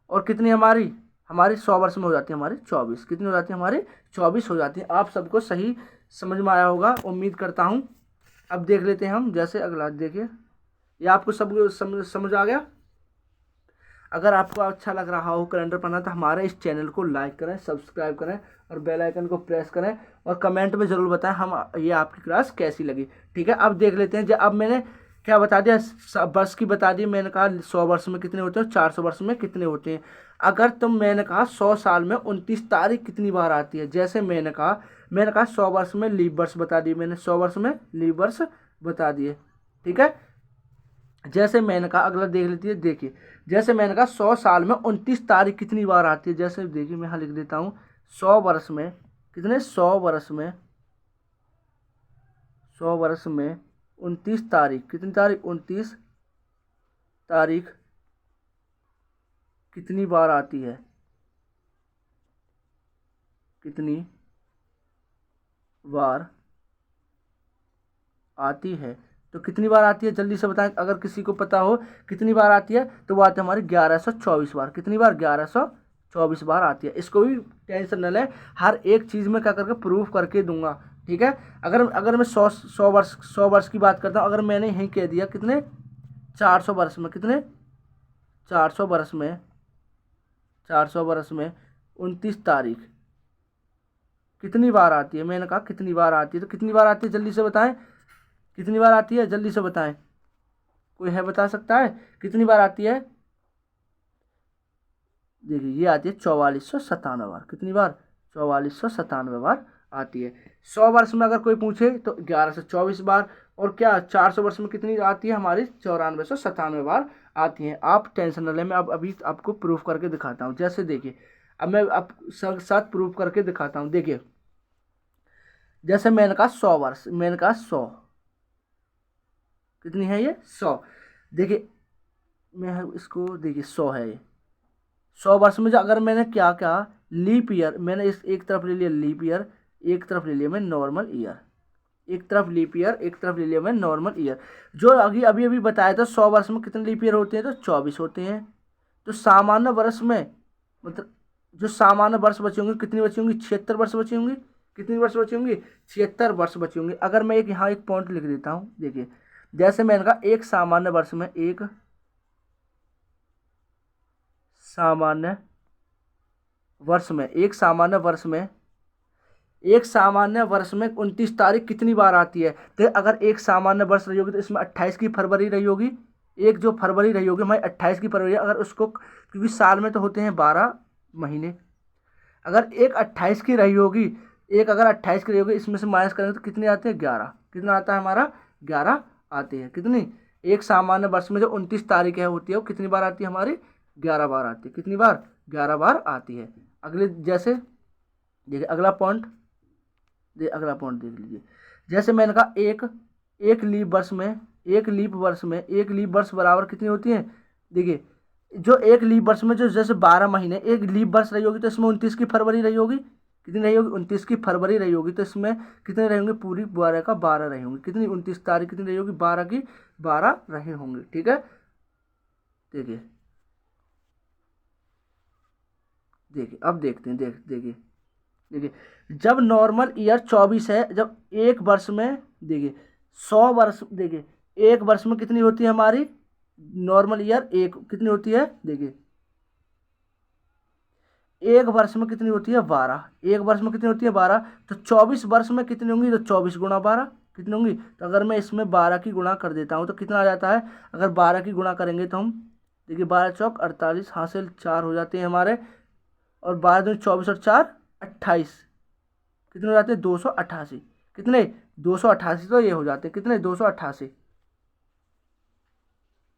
और कितनी हमारी 100 वर्ष में हो जाती है हमारी 24। कितनी हो जाती है हमारी, 24 हो जाती है। आप सबको सही समझ में आया होगा, उम्मीद करता हूँ। अब देख लेते हैं हम, जैसे अगला देखिए, ये आपको सब समझ आ गया। अगर आपको अच्छा लग रहा हो कैलेंडर पढ़ना तो हमारे इस चैनल को लाइक करें, सब्सक्राइब करें और बेल आइकन को प्रेस करें, और कमेंट में ज़रूर बताएं हम ये आपकी क्लास कैसी लगी। ठीक है, अब देख लेते हैं। अब मैंने क्या बता दिया, वर्ष की बता दी। मैंने कहा 100 वर्ष में कितने होते हैं, 400 वर्ष में कितने होते हैं। अगर तुम, मैंने कहा 100 साल में 29 तारीख कितनी बार आती है, जैसे मैंने कहा 100 वर्ष में लीप वर्ष बता दिए, मैंने 100 वर्ष में लीप वर्ष बता दिए, ठीक है। जैसे मैंने कहा अगला देख लेती है, देखिए जैसे मैंने कहा 100 साल में 29 तारीख कितनी बार आती है। जैसे देखिए मैं यहाँ लिख देता हूँ 100 वर्ष में कितने, 100 वर्ष में 29 तारीख, कितनी तारीख, 29 तारीख कितनी बार आती है, कितनी बार आती है। तो कितनी बार आती है जल्दी से बताएं, अगर किसी को पता हो कितनी बार आती है, तो वो आती है हमारी 1124 बार। कितनी बार, 1124 बार आती है। इसको भी टेंशन न लें, हर एक चीज़ में क्या करके प्रूफ करके दूंगा, ठीक है। अगर मैं 100 वर्ष की बात करता हूँ, अगर मैंने यहीं कह दिया कितने, 400 वर्ष में, कितने, 400 वर्ष में 29 तारीख कितनी बार आती है। मैंने कहा कितनी बार आती है, तो कितनी बार आती है जल्दी से बताएं, कितनी बार आती है जल्दी से बताएं, कोई है बता सकता है कितनी बार आती है। देखिए ये आती है 4497 बार। कितनी बार, 4497 बार आती है। 100 वर्ष में अगर कोई पूछे तो 1124 बार, और क्या 400 वर्ष में कितनी आती है हमारी, 9497 बार आती हैं। आप टेंशन न लें, मैं अब अभी आपको प्रूफ करके दिखाता हूँ। जैसे देखिए अब मैं आप साथ प्रूफ करके दिखाता हूँ। देखिए जैसे मैंने कहा 100 वर्ष, मैंने कहा 100, कितनी है ये, 100। देखिए मैं इसको, देखिए 100 है ये। 100 वर्ष में जो अगर मैंने क्या कहा, लीप ईयर, मैंने इस एक तरफ ले लिया लीप ईयर, एक तरफ ले लिया मैं नॉर्मल ईयर, एक तरफ लीप ईयर, एक तरफ ले लिया मैं नॉर्मल ईयर। जो अभी अभी बताया था 100 वर्ष में कितने लीप ईयर होते हैं, तो 24 होते हैं। तो सामान्य वर्ष में, मतलब जो सामान्य वर्ष बचे होंगे कितनी बची होंगी, 76 वर्ष बची होंगी। कितनी वर्ष बची होंगी, 76 वर्ष बची होंगी। अगर मैं यहाँ एक पॉइंट लिख देता हूँ, देखिए जैसे मैंने कहा एक सामान्य वर्ष में, एक सामान्य वर्ष में 29 तारीख कितनी बार आती है। तो अगर एक सामान्य वर्ष रही होगी तो इसमें 28 की फरवरी रही होगी, एक जो फरवरी रही होगी हमारी 28 की फरवरी, अगर उसको, क्योंकि साल में तो होते हैं 12 महीने, अगर एक 28 की रही होगी, एक अगर 28 की रही होगी, इसमें से माइनस करेंगे तो कितने आते हैं, 11। कितना आता है हमारा, 11 आते हैं। कितनी, एक सामान्य वर्ष में जो 29 तारीखें होती है वो कितनी बार आती है हमारी, 11 बार आती है। कितनी बार, 11 बार आती है। अगले जैसे देखिए अगला पॉइंट देख लीजिए। जैसे मैंने कहा एक लीप वर्ष बराबर कितनी होती है। देखिए जो एक लीप वर्ष में जो जैसे 12 महीने, एक लीप वर्ष रही होगी तो इसमें 29 की फरवरी रही होगी। कितनी रही होगी, 29 की फरवरी रही होगी। तो इसमें कितने रहे होंगे, पूरी 12 का 12 रहे होंगे। कितनी, 29 तारीख कितनी रही होगी, 12 की 12 रहे होंगे, ठीक है। देखिए अब देखते हैं, देखिए जब नॉर्मल ईयर 24 है, जब एक वर्ष में, देखिए 100 वर्ष, देखिए एक वर्ष में कितनी होती है हमारी नॉर्मल ईयर, एक कितनी होती है, देखिए एक वर्ष में कितनी होती है, 12। एक वर्ष में कितनी होती है, 12। तो 24 वर्ष में कितनी होंगी, तो 24 गुणा 12 कितनी होंगी। तो अगर मैं इसमें 12 की गुणा कर देता हूँ तो कितना आ जाता है, अगर 12 की गुणा करेंगे तो हम, देखिए 12 चौक 48, हासिल 4 हो जाते हैं हमारे, और 12 दूनी 24 और 4 28, कितने हो जाते हैं, 288। कितने, 288। तो ये हो जाते हैं कितने, 288।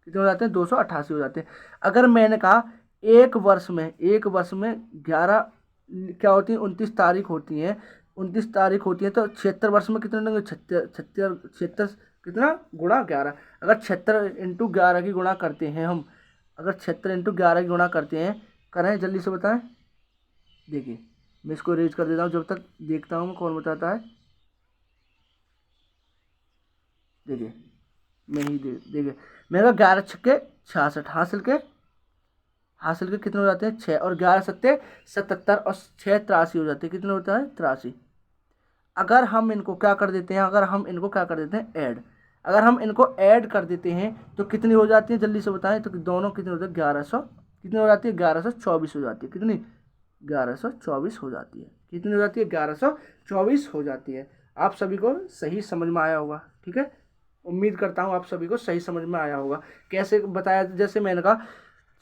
कितने हो जाते हैं, 288 हो जाते हैं। अगर मैंने कहा एक वर्ष में 11 क्या होती है, 29 तारीख होती है, 29 तारीख होती है। तो 76 वर्ष में कितने होंगे, 76 कितना, गुणा 11। अगर 76 इंटू 11 की गुणा करते हैं हम, अगर 76 इंटू 11 की गुणा करते हैं, करें जल्दी से बताएं। देखिए मैं इसको रेज कर देता हूँ, जब तक देखता हूँ कौन बताता है। देखिए मैं ही देखिए मेरा 11 छक्के 66, हासिल के कितने हो जाते हैं, 6, और 11 सत्ते 77, और 6 83 हो जाते हैं। कितने होता है, 83। अगर हम इनको क्या कर देते हैं, ऐड, अगर हम इनको ऐड कर देते हैं तो कितनी हो जाती है जल्दी से बताएं। तो दोनों कितने होते हैं, 1100, कितनी हो जाती है, 1124 हो जाती है। कितनी, 1124 हो जाती है। कितनी हो जाती है, 1124 हो जाती है। आप सभी को सही समझ में आया होगा, ठीक है। उम्मीद करता हूँ आप सभी को सही समझ में आया होगा। कैसे बताया, जैसे मैंने कहा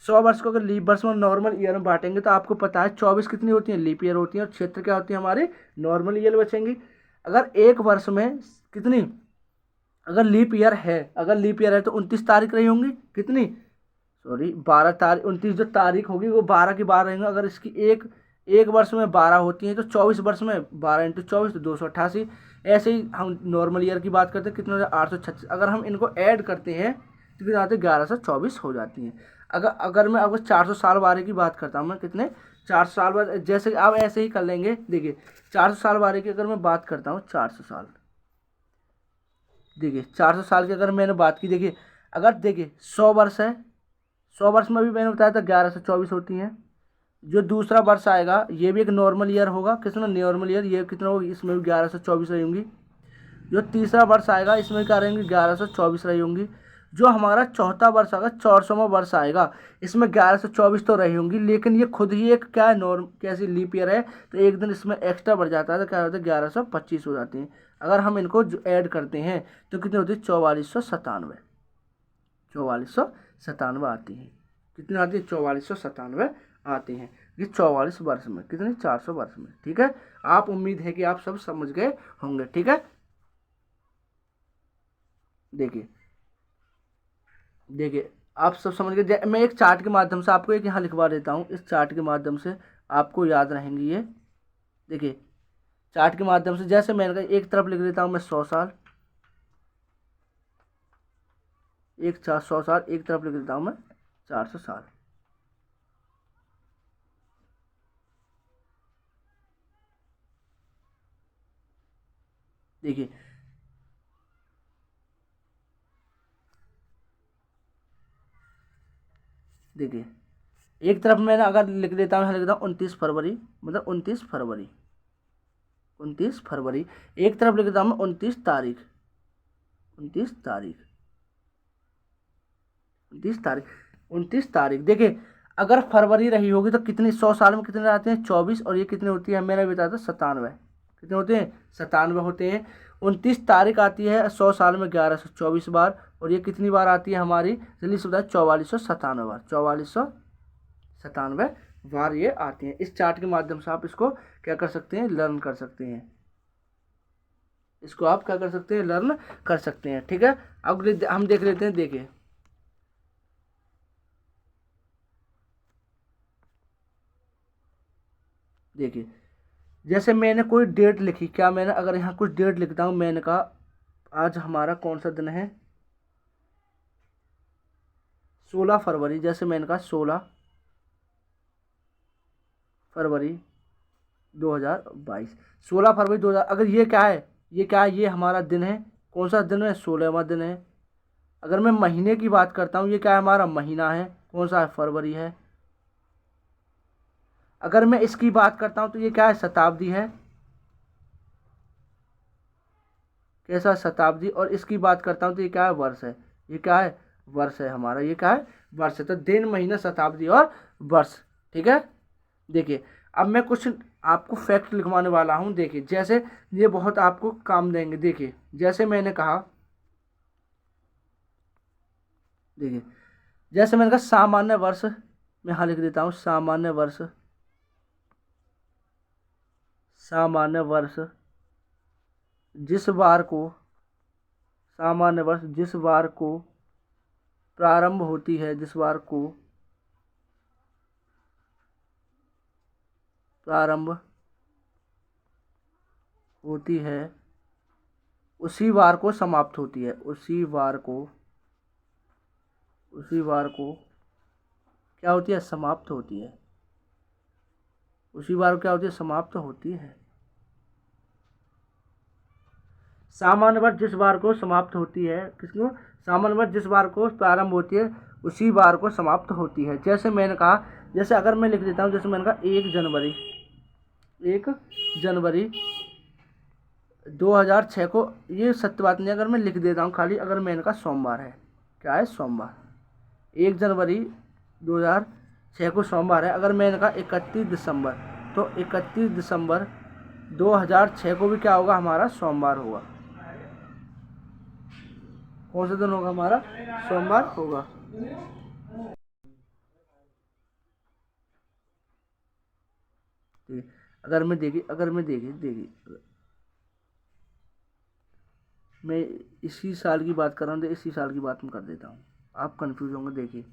100 वर्ष को अगर लीप वर्ष में नॉर्मल ईयर में बांटेंगे तो आपको पता है 24 कितनी होती है, लीप ईयर होती है, और क्षेत्र क्या होती है हमारे, नॉर्मल ईयर बचेंगी। अगर एक वर्ष में कितनी, अगर लीप ईयर है तो 29 तारीख रही होंगी, कितनी, सॉरी 12 तारीख, 29 जो तारीख होगी वो 12 की 12 रहेंगे। अगर इसकी एक वर्ष में 12 होती हैं तो 24 वर्ष में 12 × 24 तो 288। ऐसे ही हम नॉर्मल ईयर की बात करते हैं, कितने 836। अगर हम इनको ऐड करते हैं तो कितने आते हैं, 1124 हो जाती हैं। अगर मैं आपको 400 साल बारे की बात करता हूँ, मैं कितने 400 साल बाद, जैसे आप ऐसे ही कर लेंगे। देखिए 400 साल बारे की अगर मैं बात करता हूँ, 400 साल, देखिए 400 साल की अगर मैंने बात की, देखिए अगर देखिए 100 वर्ष है, 100 वर्ष में भी मैंने बताया था 1124 होती हैं। जो दूसरा वर्ष आएगा ये भी एक नॉर्मल ईयर होगा, कितना नॉर्मल ईयर, ये कितना होगा, इसमें भी 1124 रही होंगी। जो तीसरा वर्ष आएगा इसमें क्या रहेंगी, 1124 रही होंगी। जो हमारा चौथा वर्ष आएगा, 400वां वर्ष आएगा, इसमें 1124 तो रही होंगी, लेकिन ये खुद ही एक क्या है, कैसी लीप ईयर है, तो एक दिन इसमें एक्स्ट्रा बढ़ जाता है, तो क्या होता है 1125 हो जाती है। अगर हम इनको ऐड करते हैं तो कितनी होती है, 4497, 4497 आती है। कितनी आती है, 4497 आती हैं। ये 44 वर्ष में, कितने 400 वर्ष में। ठीक है, आप उम्मीद है कि आप सब समझ गए होंगे। ठीक है, देखिए आप सब समझ गए। मैं एक चार्ट के माध्यम से आपको एक यहाँ लिखवा देता हूँ, इस चार्ट के माध्यम से आपको याद रहेंगी ये। देखिए चार्ट के माध्यम से, जैसे मैंने कहा एक तरफ लिख देता हूँ मैं 100 साल, 100 साल, एक तरफ लिख देता हूँ मैं 400 साल। देखिए एक तरफ मैंने अगर लिख देता हूँ, लिखता हूँ 29 फरवरी, मतलब 29 फरवरी, 29 फरवरी। एक तरफ लिख देता हूँ मैं 29 तारीख, 29 तारीख, 29 तारीख, 29 तारीख। देखिए अगर फरवरी रही होगी तो कितनी, 100 साल में कितने आते हैं, 24, और ये कितनी होती है, मैंने बताया था 97, कितने होते हैं, 97 होते हैं। 29 तारीख आती है 100 साल में 1124 बार, और ये कितनी बार आती है हमारी, जल्दी से बताया, 4497 बार, 4497 बार ये आती हैं। इस चार्ट के माध्यम से आप इसको क्या कर सकते हैं, लर्न कर सकते हैं। इसको आप क्या कर सकते हैं, लर्न कर सकते हैं। ठीक है, अब हम देख लेते हैं। देखिए जैसे मैंने कोई डेट लिखी, क्या मैंने अगर यहाँ कुछ डेट लिखता हूँ, मैंने कहा आज हमारा कौन सा दिन है, 16 फरवरी, जैसे मैंने कहा 16 फरवरी 2022, 16 फरवरी 2000, अगर ये क्या है, ये हमारा दिन है, कौन सा दिन है, 16वां दिन है। अगर मैं महीने की बात करता हूँ, ये क्या है, हमारा महीना है, कौन सा है, फरवरी है। अगर मैं इसकी बात करता हूँ तो ये क्या है, शताब्दी है, कैसा, शताब्दी। और इसकी बात करता हूँ तो ये क्या है, वर्ष है, ये क्या है, वर्ष है हमारा, ये क्या है, वर्ष है। तो दिन, महीना, शताब्दी और वर्ष। ठीक है, देखिए अब मैं कुछ आपको फैक्ट लिखवाने वाला हूँ। देखिए जैसे ये बहुत आपको काम देंगे। देखिए जैसे मैंने कहा, देखिए जैसे मैंने कहा सामान्य वर्ष, मैं यहाँ लिख देता हूँ सामान्य वर्ष, सामान्य वर्ष जिस बार को, सामान्य वर्ष जिस बार को प्रारंभ होती है, जिस बार को प्रारंभ होती है उसी बार को समाप्त होती है, उसी बार को क्या होती है, समाप्त होती है, उसी बार क्या होती है, समाप्त होती है। सामान्य वर्ष जिस बार को समाप्त होती है, किसको, सामान्य वर्ष जिस बार को प्रारंभ होती है उसी बार को समाप्त होती है। जैसे मैंने कहा, जैसे अगर मैं लिख देता हूँ, जैसे मैंने कहा 1 जनवरी 2006 को, ये सत्य बात नहीं, अगर मैं लिख देता हूँ खाली, अगर मैंने कहा सोमवार है, क्या है, सोमवार, 1 जनवरी 2006 को सोमवार है। अगर मैंने कहा 31 दिसंबर, तो 31 दिसंबर 2006 को भी क्या होगा, हमारा सोमवार होगा। कौन सा दिन होगा हमारा? सोमवार होगा। ठीक है। अगर मैं देखिए मैं इसी साल की बात कर रहा हूँ, तो इसी साल की बात मैं कर देता हूँ, आप कंफ्यूज होंगे। देखिए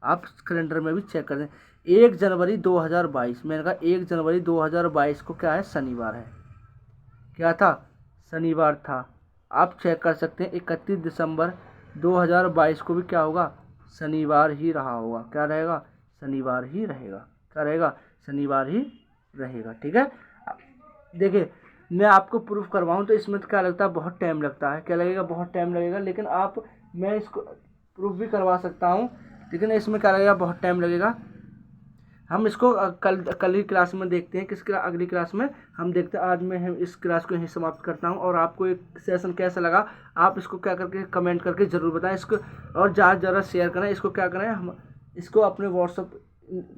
आप कैलेंडर में भी चेक कर दें, 1 जनवरी 2022, मैंने कहा 1 जनवरी 2022 को क्या है? शनिवार है। क्या था? शनिवार था। आप चेक कर सकते हैं 31 दिसंबर 2022 को भी क्या होगा? शनिवार ही रहा होगा। क्या रहेगा? शनिवार ही रहेगा। क्या रहेगा? शनिवार ही रहेगा। ठीक है। देखिए मैं आपको प्रूफ करवाऊँ तो इसमें तो क्या लगता है? बहुत टाइम लगता है। क्या लगेगा? बहुत टाइम लगेगा। लेकिन मैं इसको प्रूफ भी करवा सकता हूँ, लेकिन इसमें क्या लगेगा? बहुत टाइम लगेगा। हम इसको कल ही क्लास में देखते हैं। अगली क्लास में हम देखते हैं। आज मैं इस क्लास को यहीं समाप्त करता हूँ। और आपको एक सेशन कैसा लगा, आप इसको क्या करके कमेंट करके ज़रूर बताएं इसको, और ज़्यादा शेयर करें इसको। क्या करें, हम इसको अपने व्हाट्सअप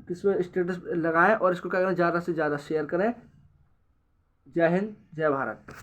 किस पे स्टेटस लगाएं, और इसको क्या करें, ज़्यादा से ज़्यादा शेयर करें। जय हिंद, जय भारत।